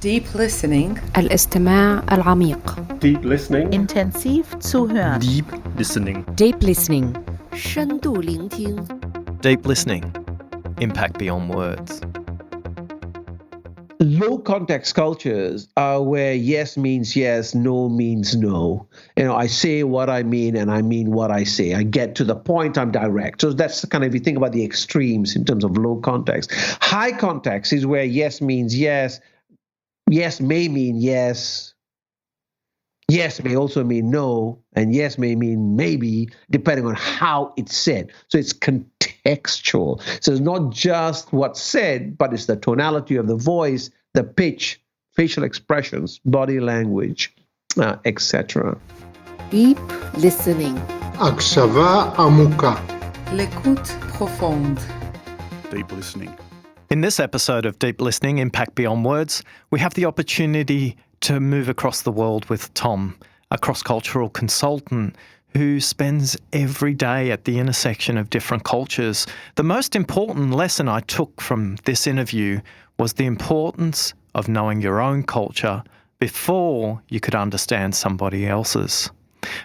Deep listening. الاستماع العميق. Deep listening. Intensiv zuhören. Deep listening. Deep listening. 深度聆听 Deep listening. Impact beyond words. Low context cultures are where yes means yes, no means no. I say what I mean and I mean what I say. I get to the point, I'm direct. So that's kind of, if you think about the extremes in terms of low context. High context is where yes means yes, yes may mean yes, yes may also mean no, and yes may mean maybe, depending on how it's said. So it's contextual. So it's not just what's said, but it's the tonality of the voice, the pitch, facial expressions, body language, etc. Deep listening. הקשבה עמוקה. L'écoute profonde. Deep listening. In this episode of Deep Listening, Impact Beyond Words, we have the opportunity to move across the world with Tom, a cross-cultural consultant who spends every day at the intersection of different cultures. The most important lesson I took from this interview was the importance of knowing your own culture before you could understand somebody else's.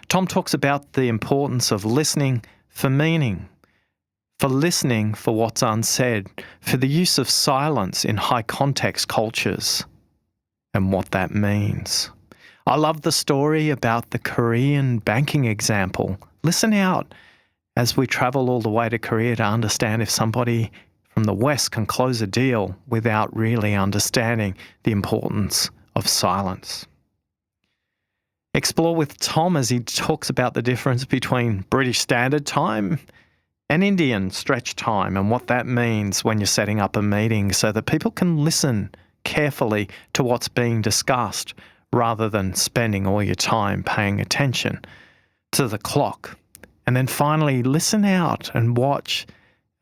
Tom talks about the importance of listening for meaning, for listening for what's unsaid, for the use of silence in high context cultures, and what that means. I love the story about the Korean banking example. Listen out as we travel all the way to Korea to understand if somebody from the West can close a deal without really understanding the importance of silence. Explore with Tom as he talks about the difference between British Standard Time and Indian Stretch Time and what that means when you're setting up a meeting so that people can listen carefully to what's being discussed rather than spending all your time paying attention to the clock. And then finally, listen out and watch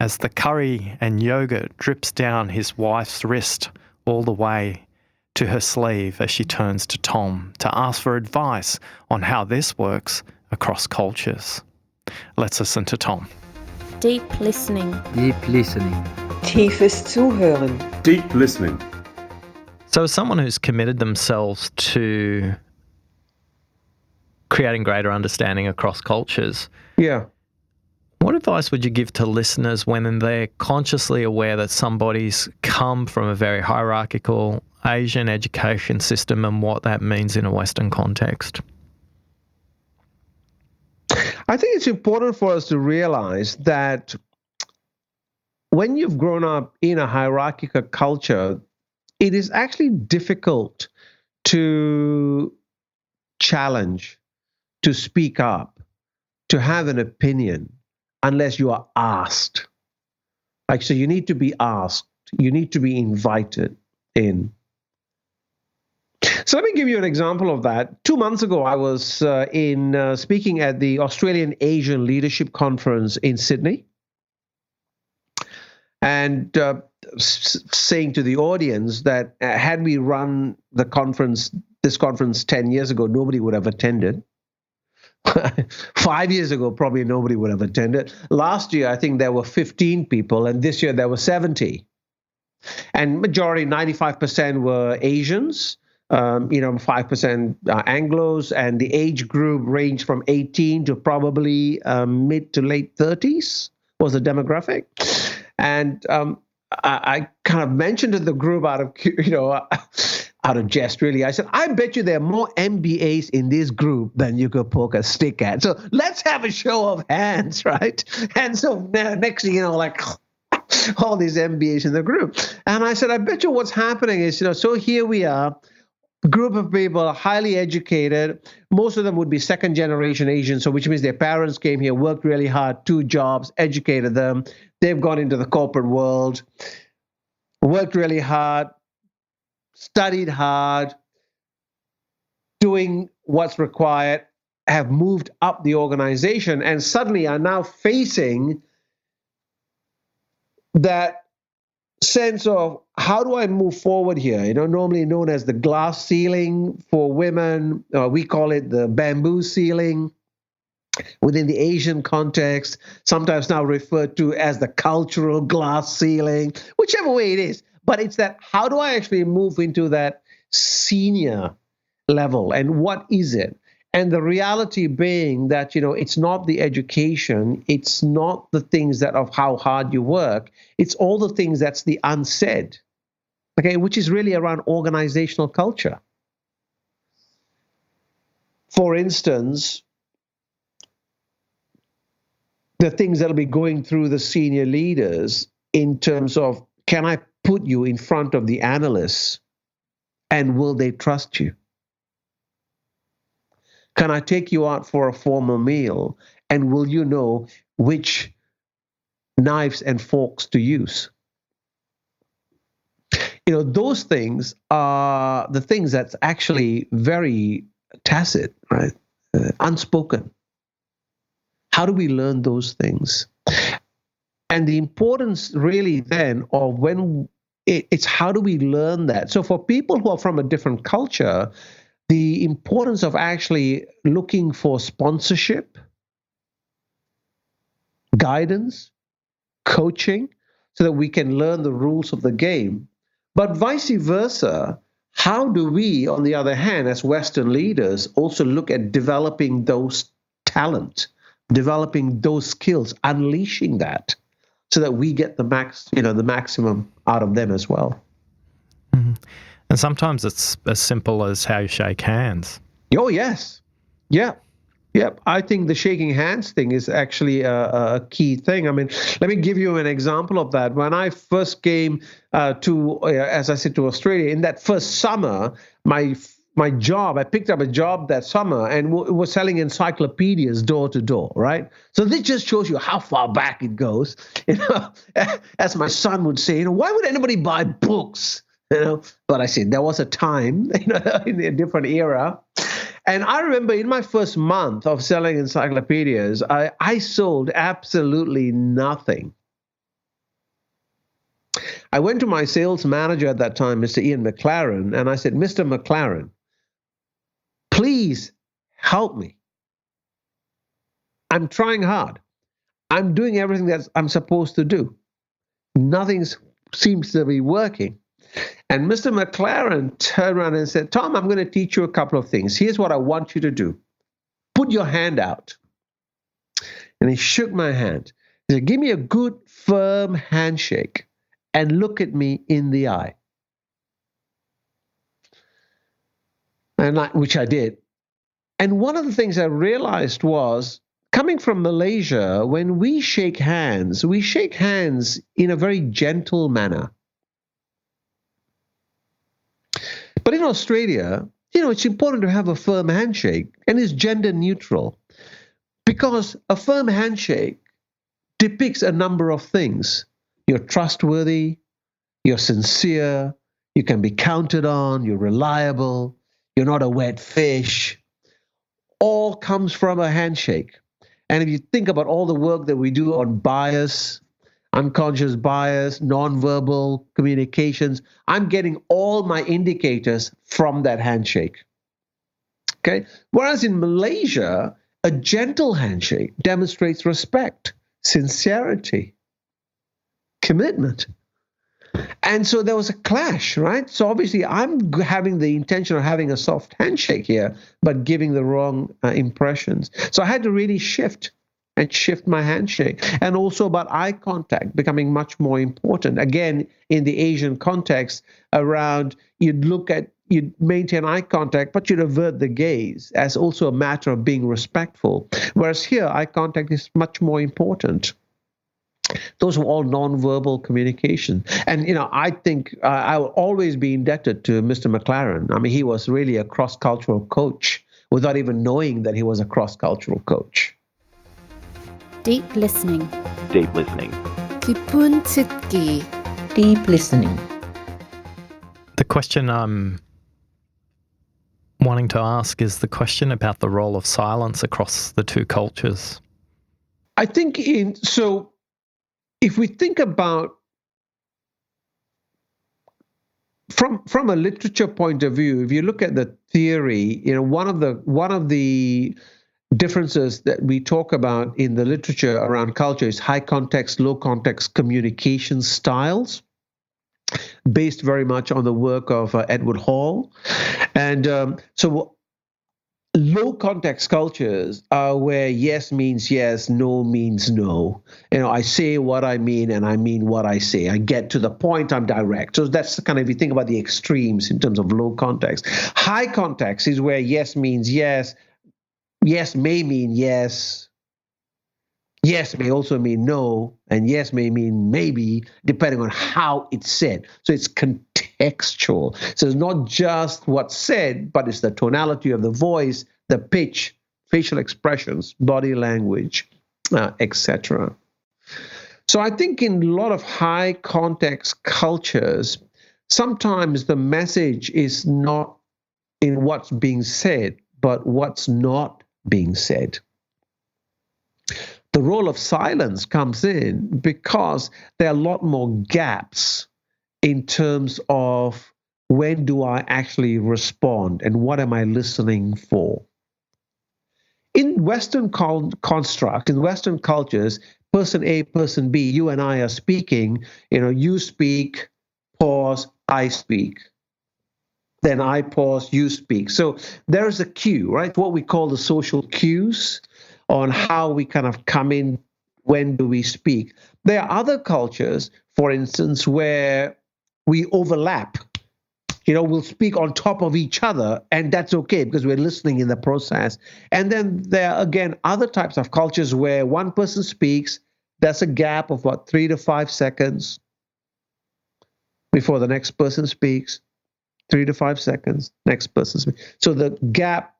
as the curry and yogurt drips down his wife's wrist all the way to her sleeve as she turns to Tom to ask for advice on how this works across cultures. Let's listen to Tom. Deep listening. Deep listening. Tiefes Zuhören. Deep listening. So as someone who's committed themselves to creating greater understanding across cultures, what advice would you give to listeners when they're consciously aware that somebody's come from a very hierarchical Asian education system and what that means in a Western context? I think it's important for us to realize that when you've grown up in a hierarchical culture, it is actually difficult to challenge, to speak up, to have an opinion unless you are asked. So you need to be asked. You need to be invited in. So let me give you an example of that. 2 months ago, I was speaking at the Australian Asian Leadership Conference in Sydney, and saying to the audience that had we run this conference 10 years ago, nobody would have attended. 5 years ago, probably nobody would have attended. Last year, I think there were 15 people, and this year there were 70. And majority, 95% were Asians. 5% Anglos, and the age group ranged from 18 to probably mid to late 30s was the demographic. And I kind of mentioned to the group out of jest, really. I said, I bet you there are more MBAs in this group than you could poke a stick at. So let's have a show of hands, right? And so next thing you know, all these MBAs in the group. And I said, I bet you what's happening is, so here we are, group of people, highly educated. Most of them would be second generation Asians, so which means their parents came here, worked really hard, 2 jobs, educated them. They've gone into the corporate world, worked really hard, studied hard, doing what's required, have moved up the organization, and suddenly are now facing that sense of, how do I move forward here? Normally known as the glass ceiling for women, we call it the bamboo ceiling within the Asian context, sometimes now referred to as the cultural glass ceiling, whichever way it is. But it's that, how do I actually move into that senior level, and what is it? And the reality being that, it's not the education, it's not the things that of how hard you work, it's all the things that's the unsaid, okay, which is really around organizational culture. For instance, the things that'll be going through the senior leaders in terms of, can I put you in front of the analysts and will they trust you? Can I take you out for a formal meal and will you know which knives and forks to use? Those things are the things that's actually very tacit, right? Unspoken. How do we learn those things? And the importance really then of when it's how do we learn that? So for people who are from a different culture, the importance of actually looking for sponsorship, guidance, coaching, so that we can learn the rules of the game. But vice versa, how do we, on the other hand, as Western leaders, also look at developing those talent, developing those skills, unleashing that, so that we get the maximum out of them as well? Mm-hmm. And sometimes it's as simple as how you shake hands. Oh, yes. Yeah. I think the shaking hands thing is actually a key thing. I mean, let me give you an example of that. When I first came as I said, to Australia, in that first summer, my job, I picked up a job that summer and was selling encyclopedias door to door, right? So this just shows you how far back it goes. As my son would say, why would anybody buy books? But I said there was a time, in a different era. And I remember in my first month of selling encyclopedias, I sold absolutely nothing. I went to my sales manager at that time, Mr. Ian McLaren, and I said, Mr. McLaren, please help me. I'm trying hard. I'm doing everything that I'm supposed to do. Nothing seems to be working. And Mr. McLaren turned around and said, Tom, I'm going to teach you a couple of things. Here's what I want you to do. Put your hand out. And he shook my hand. He said, give me a good, firm handshake and look at me in the eye. Which I did. And one of the things I realized was, coming from Malaysia, when we shake hands in a very gentle manner. But in Australia, it's important to have a firm handshake, and it's gender neutral, because a firm handshake depicts a number of things. You're trustworthy, you're sincere, you can be counted on, you're reliable, you're not a wet fish. All comes from a handshake. And if you think about all the work that we do on bias, unconscious bias, nonverbal communications, I'm getting all my indicators from that handshake. Okay? Whereas in Malaysia, a gentle handshake demonstrates respect, sincerity, commitment. And so there was a clash, right? So obviously I'm having the intention of having a soft handshake here, but giving the wrong impressions. So I had to really shift my handshake. And also about eye contact becoming much more important. Again, in the Asian context, around you'd maintain eye contact, but you'd avert the gaze as also a matter of being respectful. Whereas here, eye contact is much more important. Those were all nonverbal communication. And, I think I will always be indebted to Mr. McLaren. I mean, he was really a cross-cultural coach without even knowing that he was a cross-cultural coach. Deep listening. Deep listening. 깊은 듣기. Deep listening. The question I'm wanting to ask is the question about the role of silence across the two cultures. I think if we think about from a literature point of view, if you look at the theory, one of the differences that we talk about in the literature around culture is high context, low context communication styles. based very much on the work of Edward Hall. And so low context cultures are where yes means yes, no means no. I say what I mean and I mean what I say. I get to the point, I'm direct. So that's the kind of, if you think about the extremes in terms of low context. High context is where yes means yes, yes may mean yes, yes may also mean no, and yes may mean maybe, depending on how it's said. So it's contextual. So it's not just what's said, but it's the tonality of the voice, the pitch, facial expressions, body language, etc. So I think in a lot of high context cultures, sometimes the message is not in what's being said, but what's not being said. The role of silence comes in because there are a lot more gaps in terms of when do I actually respond and what am I listening for. In Western construct, in Western cultures, person A, person B, you and I are speaking, you speak, pause, I speak. Then I pause, you speak. So there's a cue, right? What we call the social cues on how we kind of come in, when do we speak. There are other cultures, for instance, where we overlap. We'll speak on top of each other, and that's okay because we're listening in the process. And then there are, again, other types of cultures where one person speaks, there's a gap of 3 to 5 seconds before the next person speaks. 3 to 5 seconds, next person speaks. So the gap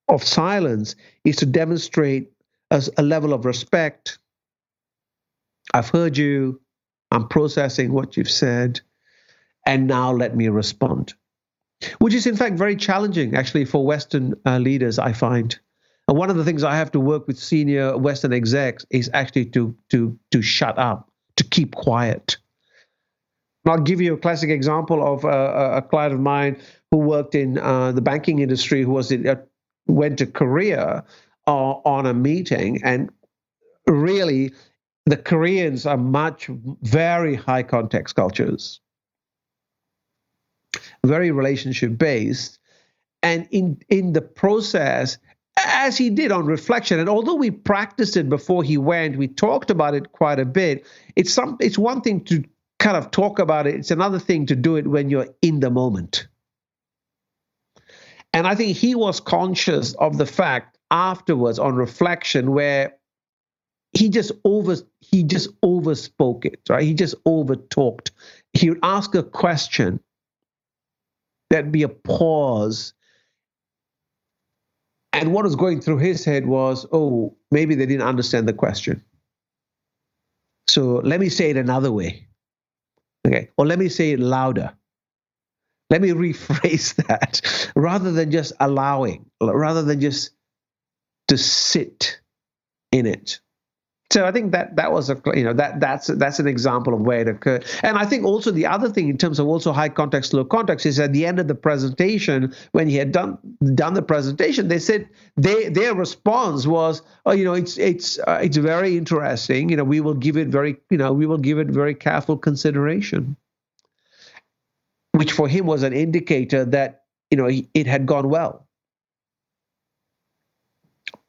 of silence is to demonstrate as a level of respect. I've heard you, I'm processing what you've said, and now let me respond. Which is in fact very challenging actually for Western leaders, I find. And one of the things I have to work with senior Western execs is actually to shut up, to keep quiet. I'll give you a classic example of a client of mine who worked in the banking industry, who went to Korea on a meeting, and really the Koreans are very high context cultures, very relationship based, and in the process, as he did on reflection, and although we practiced it before he went, we talked about it quite a bit. It's one thing to kind of talk about it. It's another thing to do it when you're in the moment. And I think he was conscious of the fact afterwards on reflection where he just overspoke it, right? He just overtalked. He would ask a question, there'd be a pause. And what was going through his head was, oh, maybe they didn't understand the question. So let me say it another way. Okay, or let me say it louder. Let me rephrase that rather than just allowing, rather than just to sit in it. So I think that was that's an example of where it occurred. And I think also the other thing in terms of also high context, low context is at the end of the presentation, when he had done the presentation, they said their response was, oh, it's very interesting. We will give it very careful consideration, which for him was an indicator that it had gone well.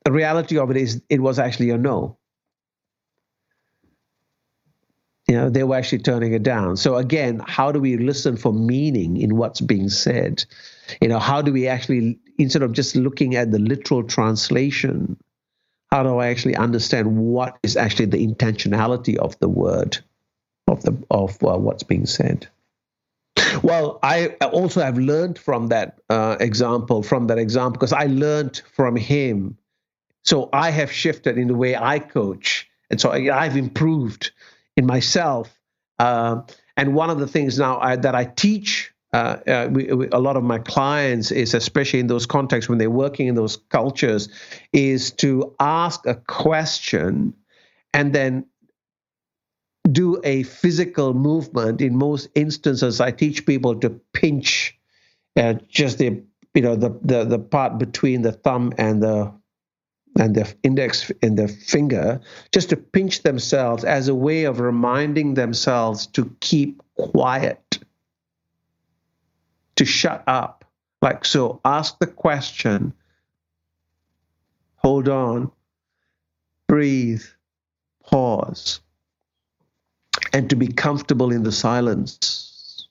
The reality of it is it was actually a no. They were actually turning it down. So again, how do we listen for meaning in what's being said? How do we actually, instead of just looking at the literal translation, how do I actually understand what is actually the intentionality of the word, of what's being said? Well, I also have learned from that example, because I learned from him. So I have shifted in the way I coach. And so I've improved in myself. And one of the things now that I teach a lot of my clients is, especially in those contexts when they're working in those cultures, is to ask a question and then do a physical movement. In most instances, I teach people to pinch just the part between the thumb and the index and the finger, just to pinch themselves as a way of reminding themselves to keep quiet. to shut up. Like, so ask the question, hold on, breathe, pause, and to be comfortable in the silence.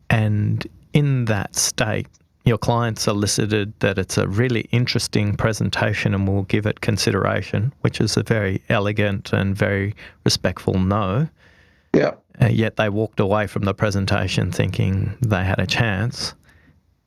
And in that state, your client solicited that it's a really interesting presentation and will give it consideration, which is a very elegant and very respectful no. Yeah. Yet they walked away from the presentation thinking they had a chance.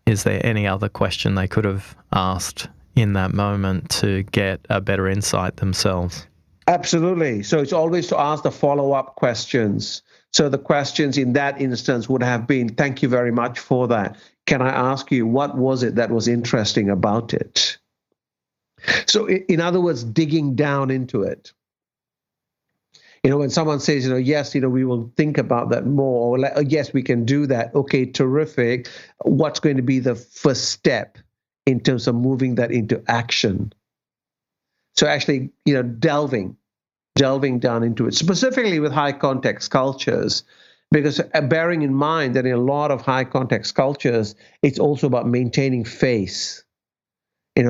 Is there any other question they could have asked in that moment to get a better insight themselves? Absolutely. So it's always to ask the follow-up questions. So the questions in that instance would have been, thank you very much for that. Can I ask you, what was it that was interesting about it? So in other words, digging down into it. When someone says, yes, we will think about that more, or like, oh, yes, we can do that. Okay, terrific. What's going to be the first step in terms of moving that into action? So actually, delving down into it, specifically with high context cultures, because bearing in mind that in a lot of high context cultures, it's also about maintaining face,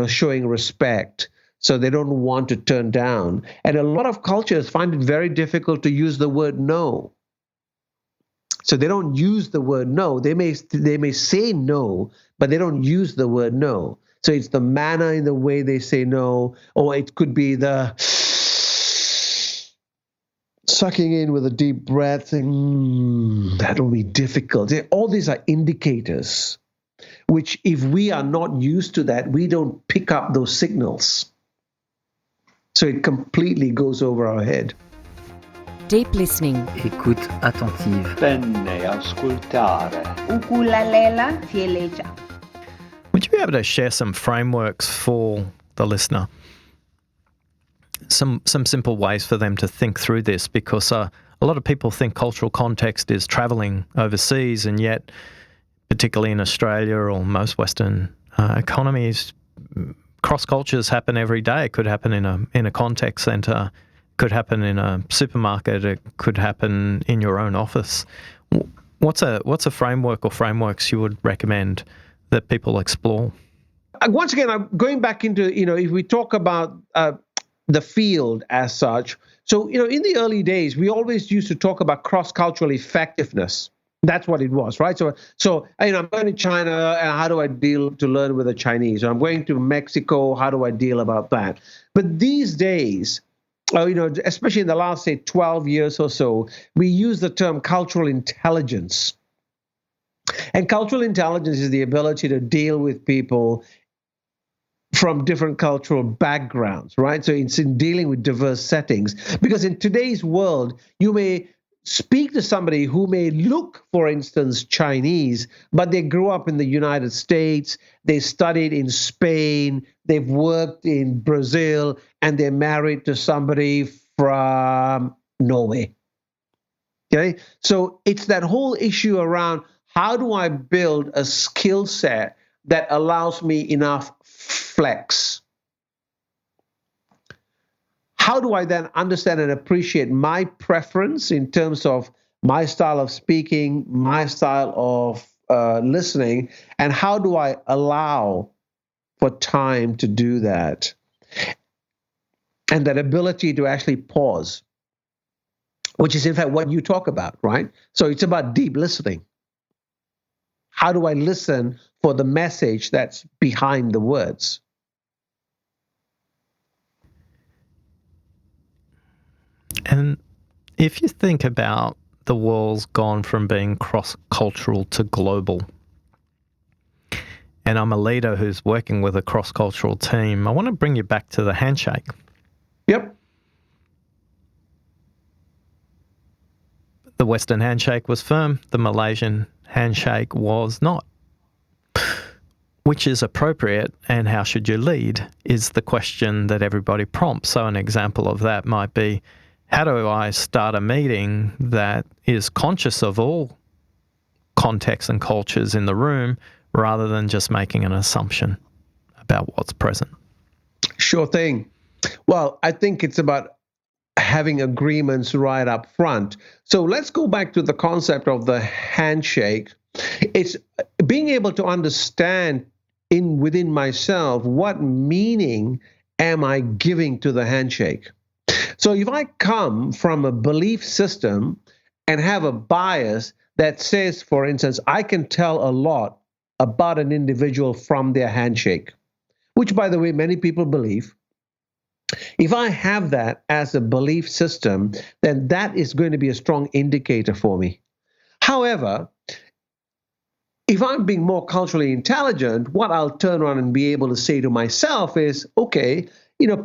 showing respect. So they don't want to turn down. And a lot of cultures find it very difficult to use the word no. So they don't use the word no. They may say no, but they don't use the word no. So it's the manner in the way they say no, or it could be the sucking in with a deep breath, saying, that will be difficult. All these are indicators, which if we are not used to that, we don't pick up those signals. So it completely goes over our head. Deep listening. Écoute attentive. Penne ascoltare. Ukulalela fieleja. Would you be able to share some frameworks for the listener? Some simple ways for them to think through this, because a lot of people think cultural context is travelling overseas, and yet, particularly in Australia or most Western economies, cross cultures happen every day. It could happen in a contact centre, could happen in a supermarket, it could happen in your own office. What's a framework or frameworks you would recommend that people explore? Once again, I'm going back into, if we talk about the field as such. So, in the early days, we always used to talk about cross-cultural effectiveness. That's what it was, right? So I'm going to China, and how do I deal to learn with the Chinese? Or I'm going to Mexico, how do I deal about that? But these days, especially in the last, say, 12 years or so, we use the term cultural intelligence. And cultural intelligence is the ability to deal with people from different cultural backgrounds, right? So it's in dealing with diverse settings. Because in today's world, you may speak to somebody who may look, for instance, Chinese, but they grew up in the United States, they studied in Spain, they've worked in Brazil, and they're married to somebody from Norway. Okay? So it's that whole issue around, how do I build a skill set that allows me enough flex? How do I then understand and appreciate my preference in terms of my style of speaking, my style of listening, and how do I allow for time to do that? And that ability to actually pause, which is in fact what you talk about, right? So it's about deep listening. How do I listen for the message that's behind the words? And if you think about the world's gone from being cross-cultural to global, and I'm a leader who's working with a cross-cultural team, I want to bring you back to the handshake. Yep. The Western handshake was firm, the Malaysian handshake was not. Which is appropriate, and how should you lead is the question that everybody prompts. So an example of that might be, how do I start a meeting that is conscious of all contexts and cultures in the room rather than just making an assumption about what's present? Sure thing. Well, I think it's about having agreements right up front. So let's go back to the concept of the handshake. It's being able to understand within myself what meaning am I giving to the handshake. So if I come from a belief system and have a bias that says, for instance, I can tell a lot about an individual from their handshake, which, by the way, many people believe. If I have that as a belief system, then that is going to be a strong indicator for me. However, if I'm being more culturally intelligent, what I'll turn around and be able to say to myself is, okay,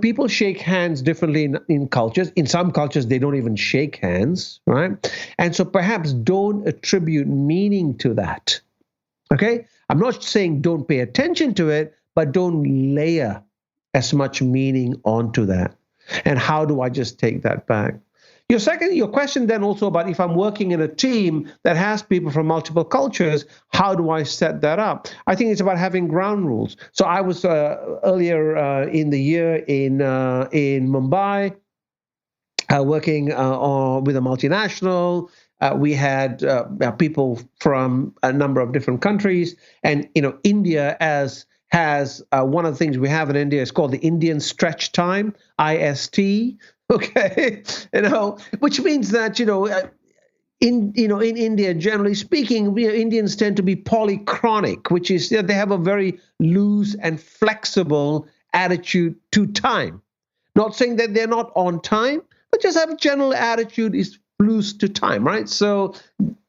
people shake hands differently in cultures. In some cultures, they don't even shake hands, right? And so perhaps don't attribute meaning to that, okay? I'm not saying don't pay attention to it, but don't layer as much meaning onto that. And how do I just take that back? Your question then also about if I'm working in a team that has people from multiple cultures, how do I set that up? I think it's about having ground rules. So I was earlier in the year in Mumbai working with a multinational. We had people from a number of different countries, and India has one of the things we have in India is called the Indian stretch time, IST. Okay, which means that in India, generally speaking, Indians tend to be polychronic, which is they have a very loose and flexible attitude to time. Not saying that they're not on time, but just have a general attitude is loose to time, right? So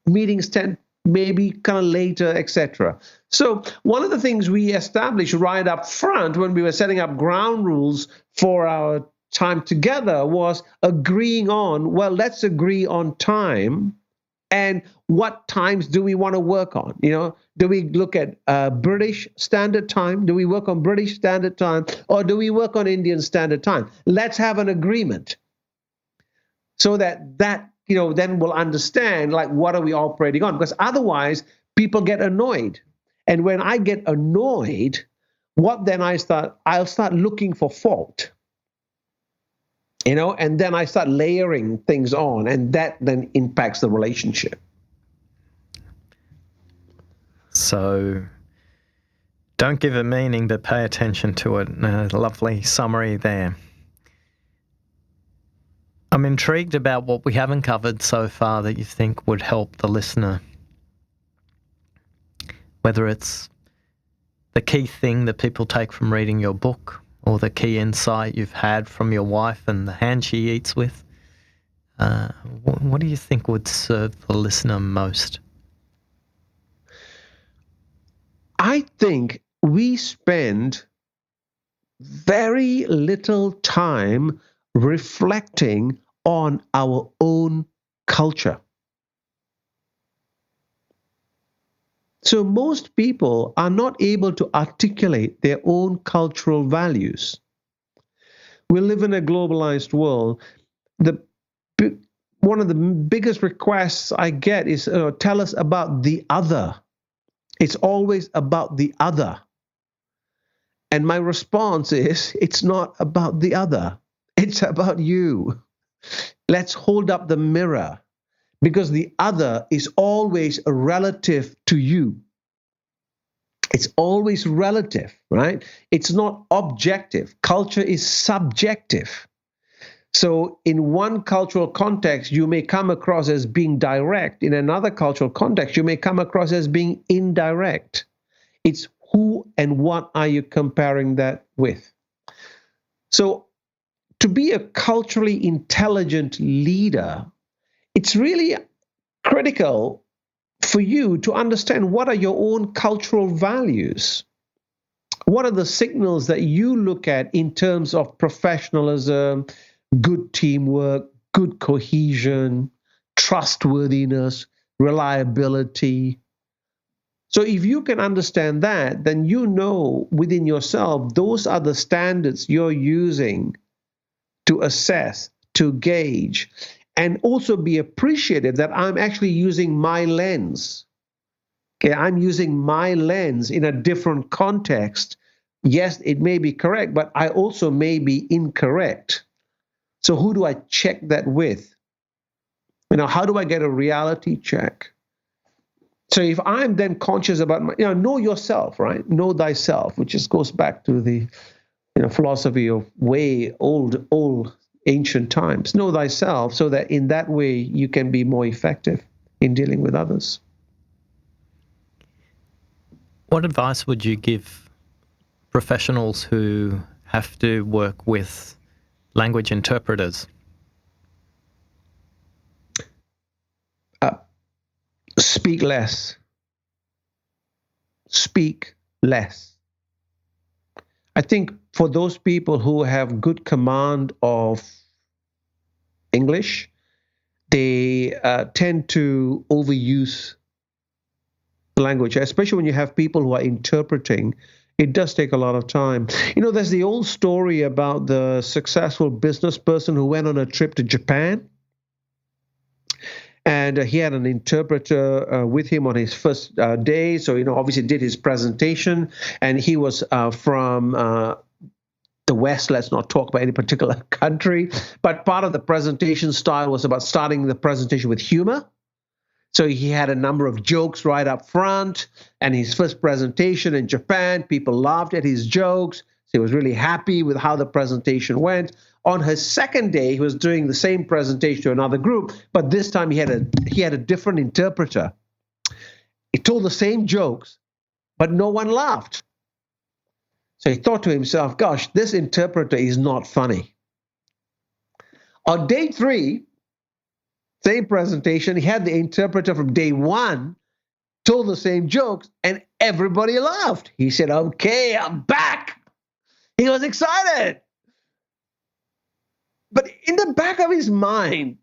meetings tend maybe kind of later, etc. So one of the things we established right up front when we were setting up ground rules for our time together was agreeing on, well, let's agree on time and what times do we want to work on? Do we look at British Standard Time? Do we work on British Standard Time? Or do we work on Indian Standard Time? Let's have an agreement so that then we'll understand, like, what are we operating on? Because otherwise, people get annoyed. And when I get annoyed, I'll start looking for fault. And then I start layering things on, and that then impacts the relationship. So don't give it meaning, but pay attention to it. Lovely summary there. I'm intrigued about what we haven't covered so far that you think would help the listener. Whether it's the key thing that people take from reading your book, or the key insight you've had from your wife and the hand she eats with. What do you think would serve the listener most? I think we spend very little time reflecting on our own culture. So most people are not able to articulate their own cultural values. We live in a globalized world. One of the biggest requests I get is, tell us about the other. It's always about the other. And my response is, it's not about the other. It's about you. Let's hold up the mirror. Because the other is always relative to you. It's always relative, right? It's not objective. Culture is subjective. So in one cultural context, you may come across as being direct. In another cultural context, you may come across as being indirect. It's who and what are you comparing that with? So to be a culturally intelligent leader, it's really critical for you to understand what are your own cultural values. What are the signals that you look at in terms of professionalism, good teamwork, good cohesion, trustworthiness, reliability? So if you can understand that, then you know within yourself, those are the standards you're using to assess, to gauge, and also be appreciative that I'm actually using my lens. Okay, I'm using my lens in a different context. Yes, it may be correct, but I also may be incorrect. So who do I check that with? How do I get a reality check? So if I'm then conscious about know yourself, right? Know thyself, which just goes back to the philosophy of way old ancient times. Know thyself so that in that way you can be more effective in dealing with others. What advice would you give professionals who have to work with language interpreters? Speak less. Speak less. I think for those people who have good command of English, they tend to overuse the language, especially when you have people who are interpreting. It does take a lot of time. There's the old story about the successful business person who went on a trip to Japan. And he had an interpreter with him on his first day. So, obviously did his presentation. And he was from the West. Let's not talk about any particular country. But part of the presentation style was about starting the presentation with humor. So he had a number of jokes right up front. And his first presentation in Japan, people laughed at his jokes. So he was really happy with how the presentation went. On his second day, he was doing the same presentation to another group, but this time he had a different interpreter. He told the same jokes, but no one laughed. So he thought to himself, gosh, this interpreter is not funny. On day 3, same presentation, he had the interpreter from day 1, told the same jokes, and everybody laughed. He said, okay, I'm back. He was excited. But in the back of his mind,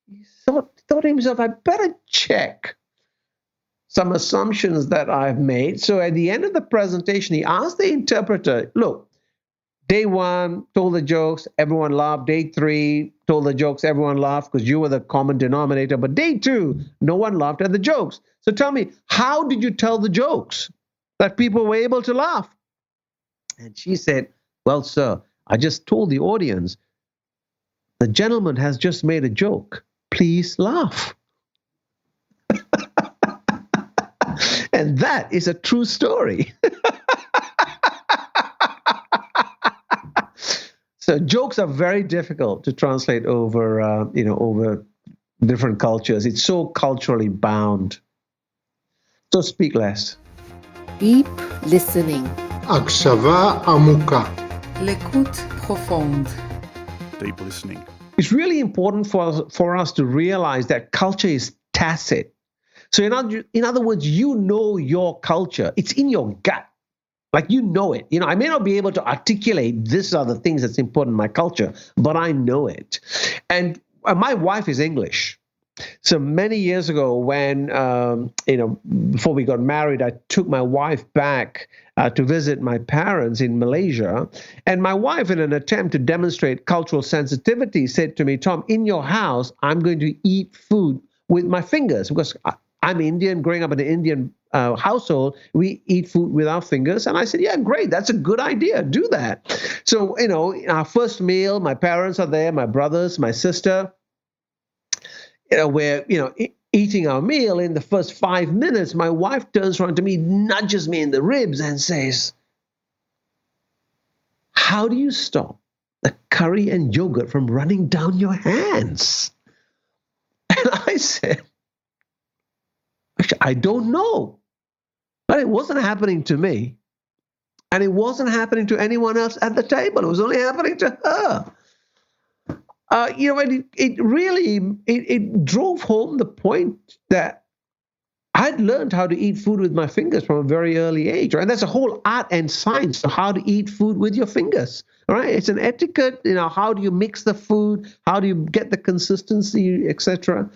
he thought to himself, I better check some assumptions that I've made. So at the end of the presentation, he asked the interpreter, look, day 1, told the jokes, everyone laughed. Day 3, told the jokes, everyone laughed because you were the common denominator. But day 2, no one laughed at the jokes. So tell me, how did you tell the jokes that people were able to laugh? And she said, well, sir, I just told the audience, the gentleman has just made a joke. Please laugh. And that is a true story. So jokes are very difficult to translate over, over different cultures. It's so culturally bound. So speak less. Deep listening. הקשבה עמוקה. L'écoute profonde. Deep listening. It's really important for us to realize that culture is tacit. So in other words, you know your culture. It's in your gut. Like you know it. I may not be able to articulate these are the things that's important in my culture, but I know it. And my wife is English. So many years ago when, before we got married, I took my wife back to visit my parents in Malaysia. And my wife, in an attempt to demonstrate cultural sensitivity, said to me, Tom, in your house, I'm going to eat food with my fingers because I'm Indian, growing up in an Indian household, we eat food with our fingers. And I said, yeah, great. That's a good idea. Do that. So, our first meal, my parents are there, my brothers, my sister. We're, eating our meal. In the first 5 minutes, my wife turns around to me, nudges me in the ribs and says, how do you stop the curry and yogurt from running down your hands? And I said, I don't know. But it wasn't happening to me. And it wasn't happening to anyone else at the table. It was only happening to her. It really drove home the point that I'd learned how to eat food with my fingers from a very early age, right? And that's a whole art and science of how to eat food with your fingers, right? It's an etiquette, how do you mix the food? How do you get the consistency, etc.?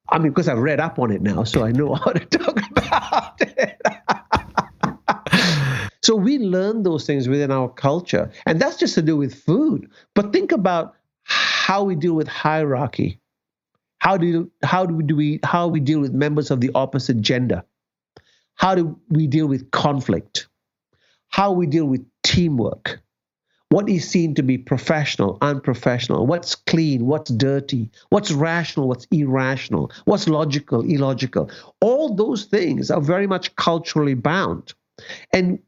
I mean, because I've read up on it now, so I know how to talk about it. So we learn those things within our culture, and that's just to do with food. But think about how we deal with hierarchy, how we deal with members of the opposite gender, how do we deal with conflict, how we deal with teamwork. what is seen to be professional, unprofessional, what's clean, what's dirty, what's rational, what's irrational, what's logical, illogical. All those things are very much culturally bound. And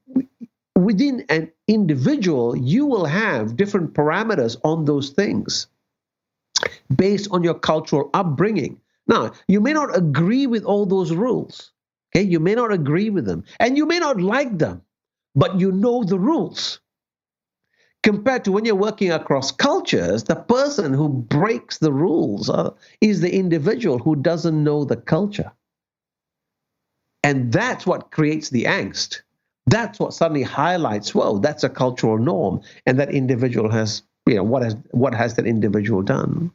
within an individual, you will have different parameters on those things based on your cultural upbringing. Now, you may not agree with all those rules. Okay, you may not agree with them, and you may not like them, but you know the rules. Compared to when you're working across cultures, the person who breaks the rules is the individual who doesn't know the culture. And that's what creates the angst. That's what suddenly highlights, well, that's a cultural norm, and that individual has, what has that individual done?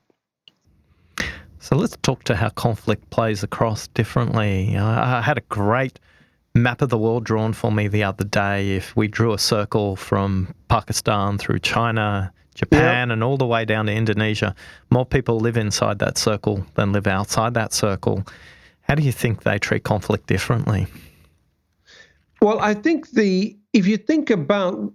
So let's talk to how conflict plays across differently. I had a great map of the world drawn for me the other day. If we drew a circle from Pakistan through China, Japan, and all the way down to Indonesia, more people live inside that circle than live outside that circle. How do you think they treat conflict differently? Well, I think if you think about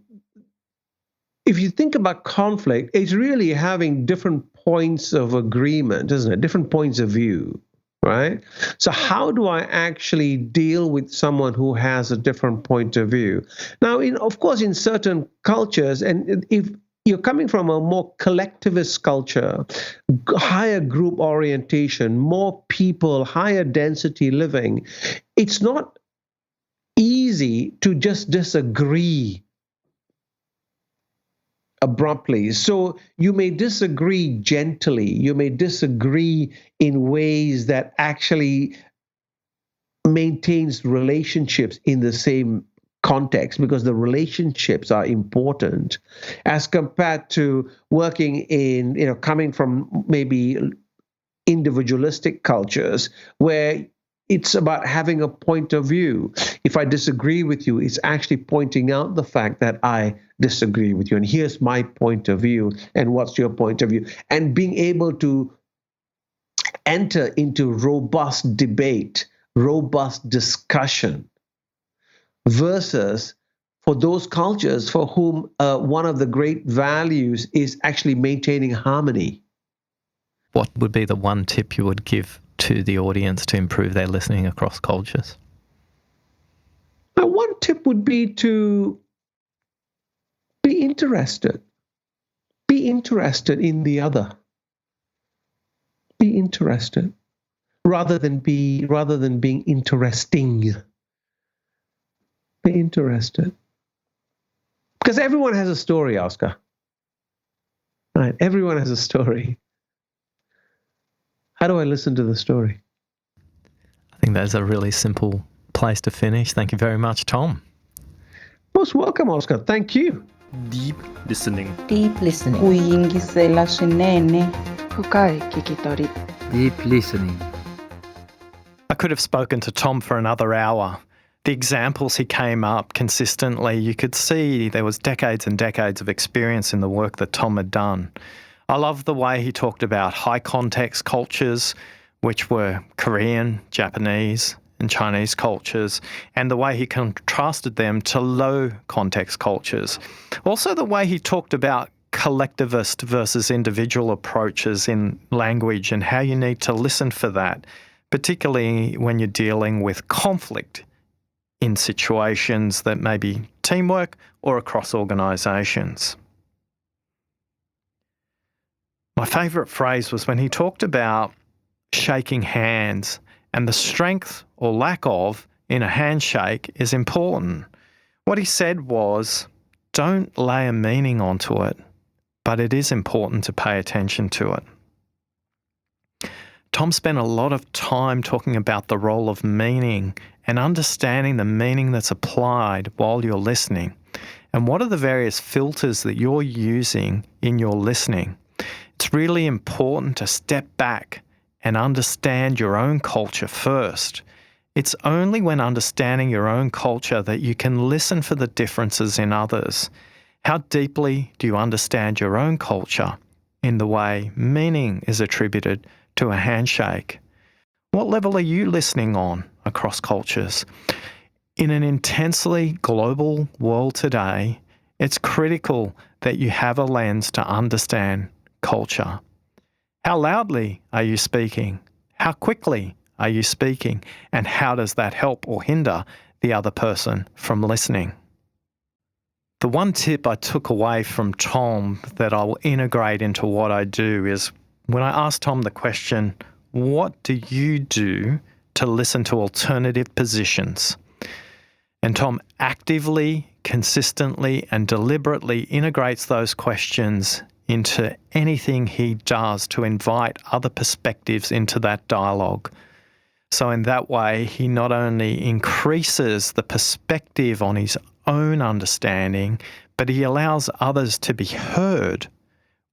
conflict, it's really having different points of agreement, isn't it? Different points of view, right? So how do I actually deal with someone who has a different point of view? Now, of course, in certain cultures, and if you're coming from a more collectivist culture, higher group orientation, more people, higher density living, it's not easy to just disagree abruptly. So you may disagree gently. You may disagree in ways that actually maintains relationships in the same context, because the relationships are important, as compared to working in, coming from maybe individualistic cultures where it's about having a point of view. If I disagree with you, it's actually pointing out the fact that I disagree with you. And here's my point of view. And what's your point of view? And being able to enter into robust debate, robust discussion, versus for those cultures for whom one of the great values is actually maintaining harmony. What would be the one tip you would give to the audience to improve their listening across cultures? One tip would be to be interested. Be interested in the other. Be interested rather than being interesting. Be interested. Because everyone has a story, Oscar. Right? Everyone has a story. How do I listen to the story? I think that's a really simple place to finish. Thank you very much, Tom. Most welcome, Oscar. Thank you. Deep listening. Deep listening. Kuyingisela swinene. Deep listening. I could have spoken to Tom for another hour. The examples he came up consistently, you could see there was decades and decades of experience in the work that Tom had done. I love the way he talked about high context cultures, which were Korean, Japanese, and Chinese cultures, and the way he contrasted them to low context cultures. Also the way he talked about collectivist versus individual approaches in language and how you need to listen for that, particularly when you're dealing with conflict in situations that may be teamwork or across organisations. My favourite phrase was when he talked about shaking hands, and the strength or lack of in a handshake is important. What he said was, don't lay a meaning onto it, but it is important to pay attention to it. Tom spent a lot of time talking about the role of meaning and understanding the meaning that's applied while you're listening, and what are the various filters that you're using in your listening. It's really important to step back and understand your own culture first. It's only when understanding your own culture that you can listen for the differences in others. How deeply do you understand your own culture in the way meaning is attributed to a handshake? What level are you listening on across cultures? In an intensely global world today, It's critical that you have a lens to understand culture. How loudly are you speaking? How quickly are you speaking? And how does that help or hinder the other person from listening? The one tip I took away from Tom that I'll integrate into what I do is when I asked Tom the question, what do you do to listen to alternative positions? And Tom actively, consistently, and deliberately integrates those questions into anything he does to invite other perspectives into that dialogue. So in that way, he not only increases the perspective on his own understanding, but he allows others to be heard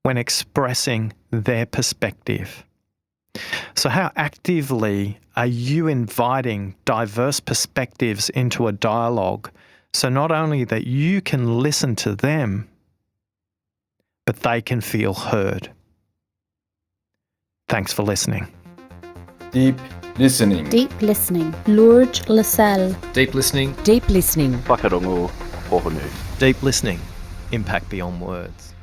when expressing their perspective. So how actively are you inviting diverse perspectives into a dialogue so not only that you can listen to them, but they can feel heard? Thanks for listening. Deep listening. Deep listening. Lord Lascelles. Deep listening. Deep listening. Whakarongo Pohonu. Deep listening. Impact beyond words.